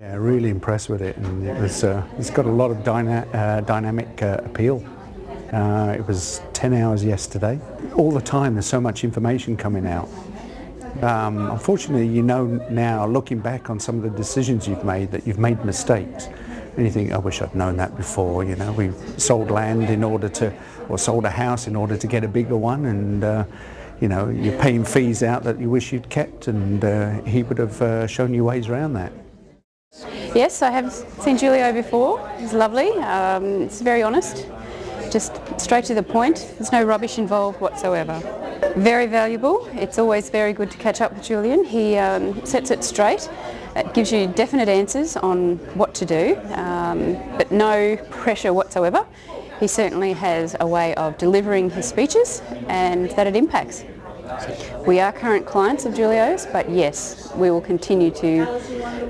Yeah, really impressed with it, and it's got a lot of dynamic appeal. It was 10 hours yesterday. All the time there's so much information coming out. Unfortunately, you know now, looking back on some of the decisions you've made, that you've made mistakes. And you think, I wish I'd known that before. You know, we sold land in order to, or sold a house in order to get a bigger one, and you know, you're paying fees out that you wish you'd kept, and he would have shown you ways around that. Yes, I have seen Julio before. He's lovely. It's very honest, just straight to the point. There's no rubbish involved whatsoever. Very valuable. It's always very good to catch up with Julian. He sets it straight. It gives you definite answers on what to do, but no pressure whatsoever. He certainly has a way of delivering his speeches and that it impacts. We are current clients of Julio's, but yes, we will continue to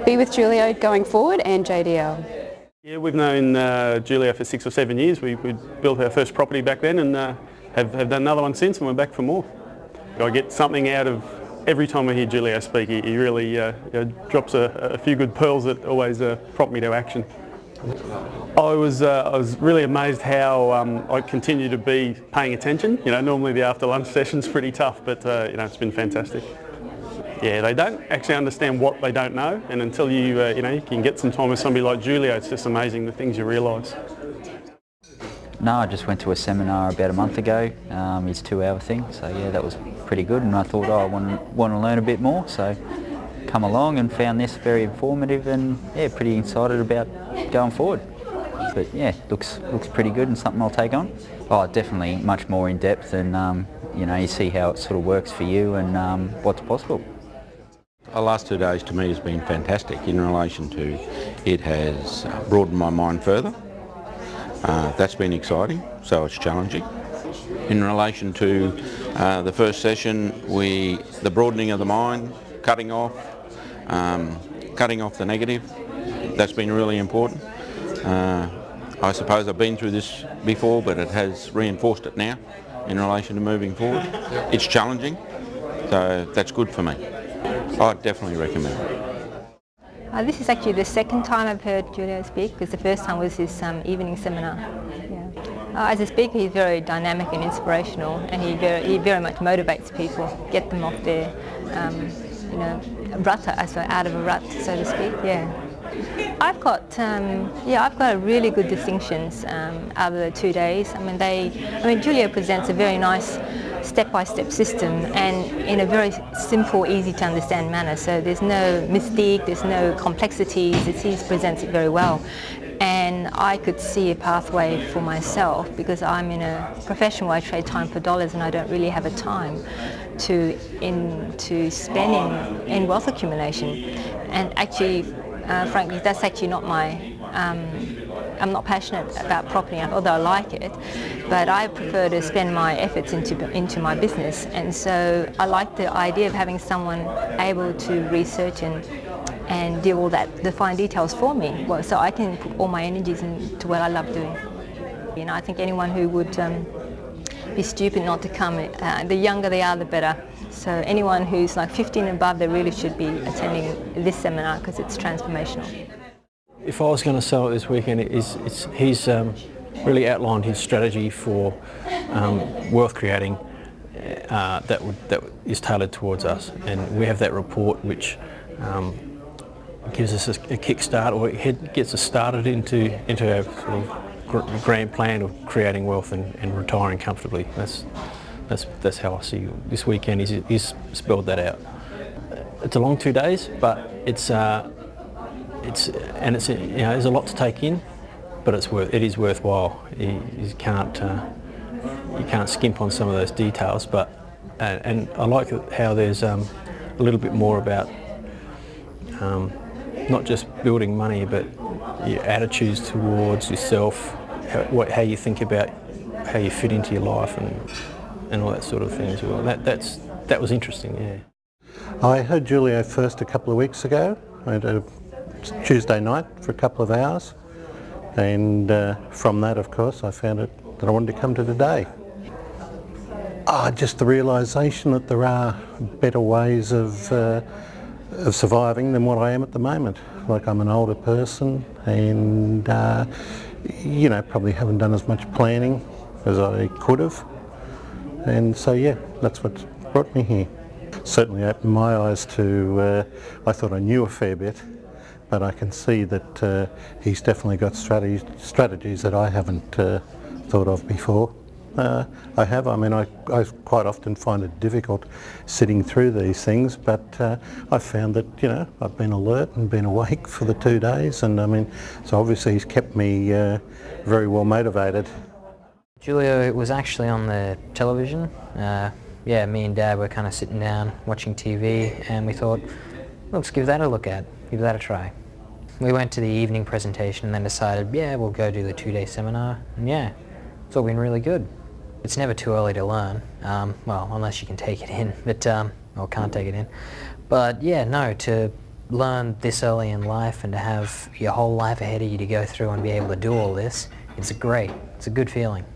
be with Julio going forward, and JDL. Yeah, we've known Julio for 6 or 7 years. We built our first property back then, and have done another one since, and we're back for more. I get something out of every time I hear Julio speak. He really drops a few good pearls that always prompt me to action. I was really amazed how I continue to be paying attention. You know, normally the after lunch session's pretty tough, but you know, it's been fantastic. Yeah, they don't actually understand what they don't know, and until you you can get some time with somebody like Julio, it's just amazing the things you realise. No, I just went to a seminar about a month ago. It's a 2-hour thing, so yeah, that was pretty good, and I thought, oh, I want to learn a bit more, so come along and found this very informative, and yeah, pretty excited about going forward. But yeah, looks pretty good and something I'll take on. Oh, definitely much more in depth, and you know, you see how it sort of works for you and what's possible. The last 2 days to me has been fantastic in relation to it has broadened my mind further. That's been exciting, so it's challenging. In relation to the first session, the broadening of the mind, cutting off the negative, that's been really important. I suppose I've been through this before, but it has reinforced it now in relation to moving forward. It's challenging, so that's good for me. I'd definitely recommend it. This is actually the second time I've heard Julio speak, because the first time was his evening seminar. Yeah. As a speaker, he's very dynamic and inspirational, and he very much motivates people, get them off their rut, out of a rut, so to speak. Yeah. I've got a really good distinctions out of the 2 days. I mean, Julio presents a very nice step-by-step system, and in a very simple, easy to understand manner. So there's no mystique, there's no complexities. He presents it very well. And I could see a pathway for myself, because I'm in a profession where I trade time for dollars, and I don't really have a time to spend in wealth accumulation. And actually, frankly, that's actually not my, I'm not passionate about property, although I like it, but I prefer to spend my efforts into my business. And so I like the idea of having someone able to research and do all that, the fine details for me, so I can put all my energies into what I love doing. You know, I think anyone who would be stupid not to come, the younger they are, the better. So anyone who's like 15 and above, they really should be attending this seminar, because it's transformational. If I was going to sell it this weekend, he's really outlined his strategy for wealth creating that is tailored towards us, and we have that report which gives us a kickstart, or it gets us started into our sort of grand plan of creating wealth and retiring comfortably. That's how I see this weekend. He's spelled that out. It's a long 2 days, but there's a lot to take in, but it is worthwhile. You can't skimp on some of those details, but and I like how there's a little bit more about not just building money, but your attitudes towards yourself, how you think about how you fit into your life, and all that sort of thing as well. That was interesting, yeah. I heard Julio first a couple of weeks ago. I had a Tuesday night for a couple of hours, and from that, of course, I found it that I wanted to come to today. Just the realisation that there are better ways of surviving than what I am at the moment. like I'm an older person and, you know, probably haven't done as much planning as I could have. And so, yeah, that's what brought me here. Certainly opened my eyes to, I thought I knew a fair bit, but I can see that he's definitely got strategies that I haven't thought of before. I have. I mean, I quite often find it difficult sitting through these things, but I've found that, you know, I've been alert and been awake for the 2 days, and I mean, so obviously he's kept me very well motivated. Julio was actually on the television. Yeah, me and Dad were kind of sitting down watching TV, and we thought, let's give that a look at, give that a try. We went to the evening presentation and then decided, yeah, we'll go do the 2-day seminar, and yeah, it's all been really good. It's never too early to learn, well, unless you can take it in, but, or can't take it in. But yeah, no, to learn this early in life and to have your whole life ahead of you to go through and be able to do all this, it's a good feeling.